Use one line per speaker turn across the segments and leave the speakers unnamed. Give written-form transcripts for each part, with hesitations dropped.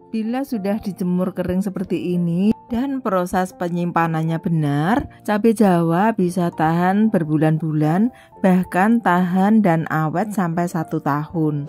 Bila sudah dijemur kering seperti ini dan proses penyimpanannya benar, cabai Jawa bisa tahan berbulan-bulan, bahkan tahan dan awet sampai 1 tahun.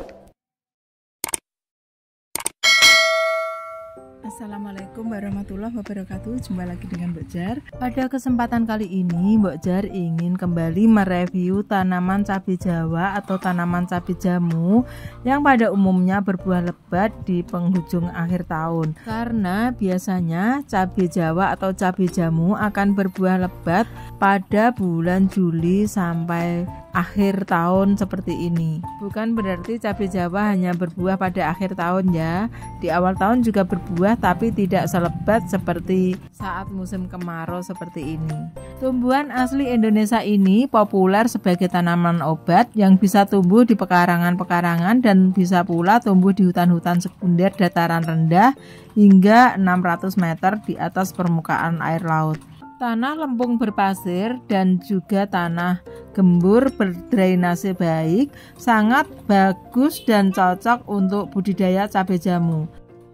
Assalamualaikum warahmatullahi wabarakatuh. Jumpa lagi dengan Mbok Jar. Pada kesempatan kali ini Mbok Jar ingin kembali mereview tanaman cabai Jawa atau tanaman cabai jamu yang pada umumnya berbuah lebat di penghujung akhir tahun. Karena biasanya cabai Jawa atau cabai jamu akan berbuah lebat pada bulan Juli sampai akhir tahun seperti ini. Bukan berarti cabai Jawa hanya berbuah pada akhir tahun ya. Di awal tahun juga berbuah, tapi tidak selebat seperti saat musim kemarau seperti ini. Tumbuhan asli Indonesia ini populer sebagai tanaman obat yang bisa tumbuh di pekarangan-pekarangan dan bisa pula tumbuh di hutan-hutan sekunder dataran rendah hingga 600 meter di atas permukaan air laut. Tanah lempung berpasir dan juga tanah gembur berdrainase baik sangat bagus dan cocok untuk budidaya cabai jamu.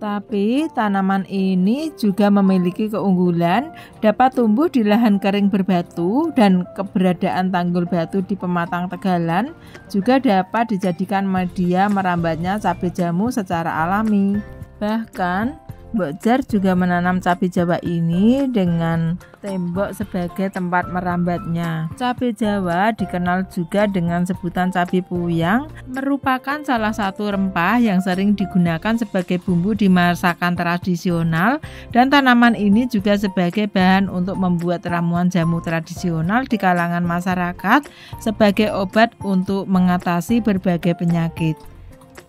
Tapi tanaman ini juga memiliki keunggulan dapat tumbuh di lahan kering berbatu, dan keberadaan tanggul batu di pematang tegalan juga dapat dijadikan media merambatnya cabai jamu secara alami. Bahkan Mbok Jar juga menanam cabai Jawa ini dengan tembok sebagai tempat merambatnya. Cabai Jawa dikenal juga dengan sebutan cabai puyang, merupakan salah satu rempah yang sering digunakan sebagai bumbu di masakan tradisional, dan tanaman ini juga sebagai bahan untuk membuat ramuan jamu tradisional di kalangan masyarakat sebagai obat untuk mengatasi berbagai penyakit.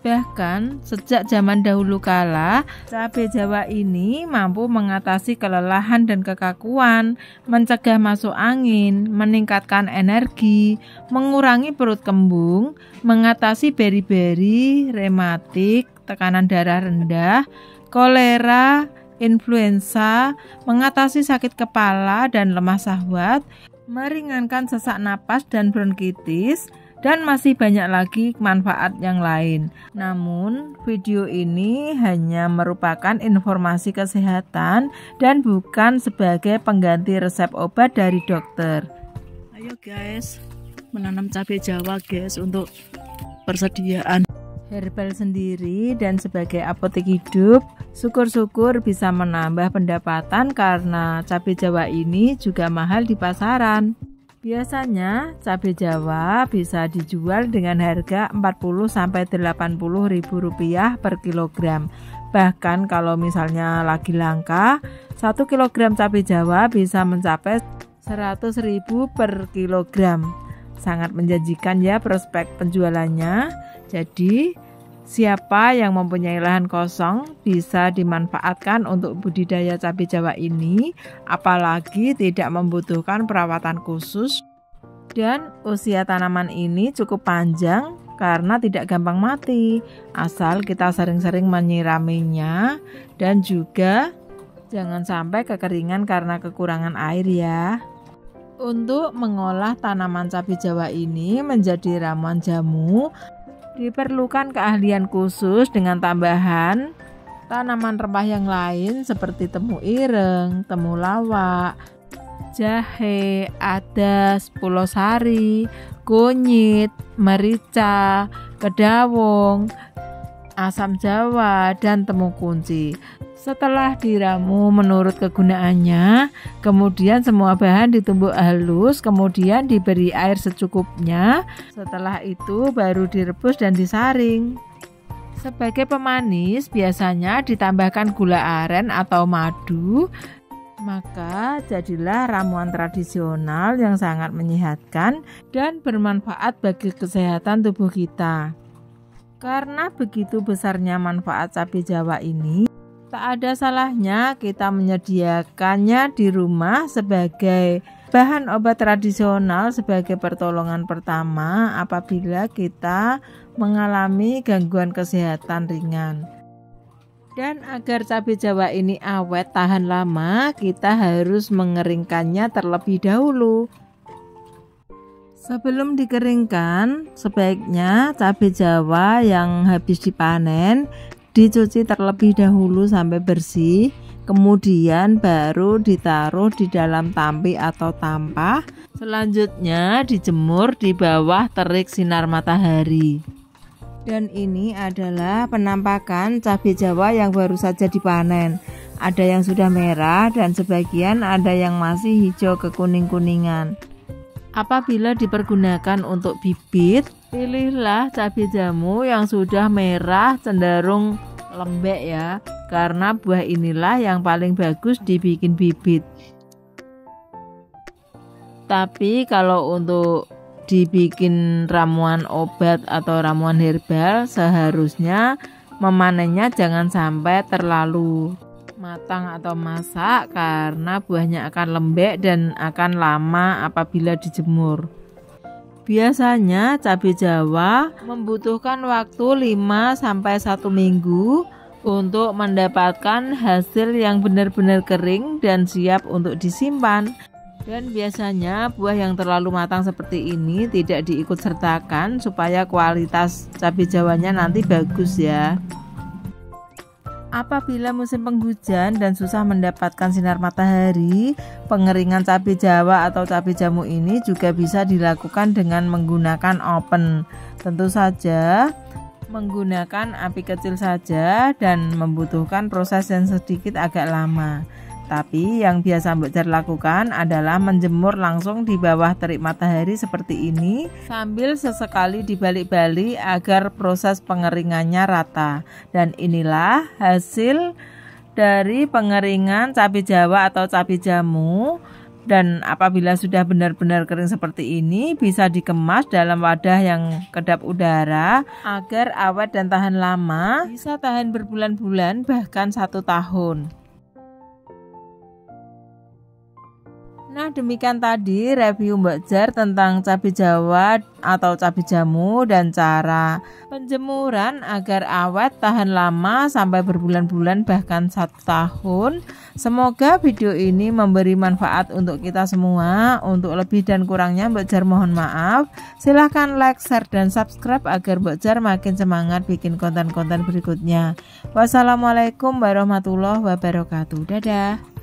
Bahkan sejak zaman dahulu kala, cabai Jawa ini mampu mengatasi kelelahan dan kekakuan, mencegah masuk angin, meningkatkan energi, mengurangi perut kembung, mengatasi beri-beri, rematik, tekanan darah rendah, kolera, influenza, mengatasi sakit kepala dan lemah syahwat, meringankan sesak napas dan bronkitis, dan masih banyak lagi manfaat yang lain. Namun, video ini hanya merupakan informasi kesehatan dan bukan sebagai pengganti resep obat dari dokter.
Ayo guys, menanam cabai Jawa guys untuk persediaan
herbal sendiri dan sebagai apotek hidup. Syukur-syukur bisa menambah pendapatan karena cabai Jawa ini juga mahal di pasaran. Biasanya cabai Jawa bisa dijual dengan harga Rp40.000–80.000 per kilogram. Bahkan kalau misalnya lagi langka, 1 kilogram cabai Jawa bisa mencapai Rp100.000 per kilogram. Sangat menjanjikan ya prospek penjualannya. Jadi siapa yang mempunyai lahan kosong bisa dimanfaatkan untuk budidaya cabai Jawa ini, apalagi tidak membutuhkan perawatan khusus, dan usia tanaman ini cukup panjang karena tidak gampang mati, asal kita sering-sering menyiraminya, dan juga jangan sampai kekeringan karena kekurangan air ya. Untuk mengolah tanaman cabai Jawa ini menjadi ramuan jamu, diperlukan keahlian khusus dengan tambahan tanaman rempah yang lain seperti temu ireng, temu lawak, jahe, adas, pulau sari, kunyit, merica, kedawong, asam jawa, dan temu kunci. Setelah diramu menurut kegunaannya, kemudian semua bahan ditumbuk halus, kemudian diberi air secukupnya. Setelah itu baru direbus dan disaring. Sebagai pemanis biasanya ditambahkan gula aren atau madu. Maka jadilah ramuan tradisional yang sangat menyehatkan dan bermanfaat bagi kesehatan tubuh kita. Karena begitu besarnya manfaat cabai Jawa ini, tak ada salahnya kita menyediakannya di rumah sebagai bahan obat tradisional sebagai pertolongan pertama apabila kita mengalami gangguan kesehatan ringan. Dan agar cabai Jawa ini awet tahan lama, kita harus mengeringkannya terlebih dahulu. Sebelum dikeringkan, sebaiknya cabai Jawa yang habis dipanen dicuci terlebih dahulu sampai bersih, kemudian baru ditaruh di dalam tampi atau tampah. Selanjutnya dijemur di bawah terik sinar matahari. Dan ini adalah penampakan cabai Jawa yang baru saja dipanen. Ada yang sudah merah dan sebagian ada yang masih hijau kekuning-kuningan. Apabila dipergunakan untuk bibit, pilihlah cabai jamu yang sudah merah cenderung lembek ya, karena buah inilah yang paling bagus dibikin bibit. Tapi kalau untuk dibikin ramuan obat atau ramuan herbal, seharusnya memanennya jangan sampai terlalu matang atau masak karena buahnya akan lembek dan akan lama apabila dijemur. Biasanya cabai Jawa membutuhkan waktu 5-1 minggu untuk mendapatkan hasil yang benar-benar kering dan siap untuk disimpan. Dan biasanya buah yang terlalu matang seperti ini tidak diikut sertakan supaya kualitas cabai Jawanya nanti bagus ya. Apabila musim penghujan dan susah mendapatkan sinar matahari, pengeringan cabai Jawa atau cabai jamu ini juga bisa dilakukan dengan menggunakan oven. Tentu saja menggunakan api kecil saja dan membutuhkan proses yang sedikit agak lama. Tapi yang biasa Mbak Jar lakukan adalah menjemur langsung di bawah terik matahari seperti ini, sambil sesekali dibalik-balik agar proses pengeringannya rata. Dan inilah hasil dari pengeringan cabai Jawa atau cabai jamu. Dan apabila sudah benar-benar kering seperti ini, bisa dikemas dalam wadah yang kedap udara agar awet dan tahan lama, bisa tahan berbulan-bulan bahkan 1 tahun. Nah, demikian tadi review Mbak Jar tentang cabai Jawa atau cabai jamu dan cara penjemuran agar awet tahan lama sampai berbulan-bulan bahkan 1 tahun. Semoga video ini memberi manfaat untuk kita semua. Untuk lebih dan kurangnya Mbak Jar mohon maaf. Silahkan like, share, dan subscribe agar Mbak Jar makin semangat bikin konten-konten berikutnya. Wassalamualaikum warahmatullahi wabarakatuh. Dadah.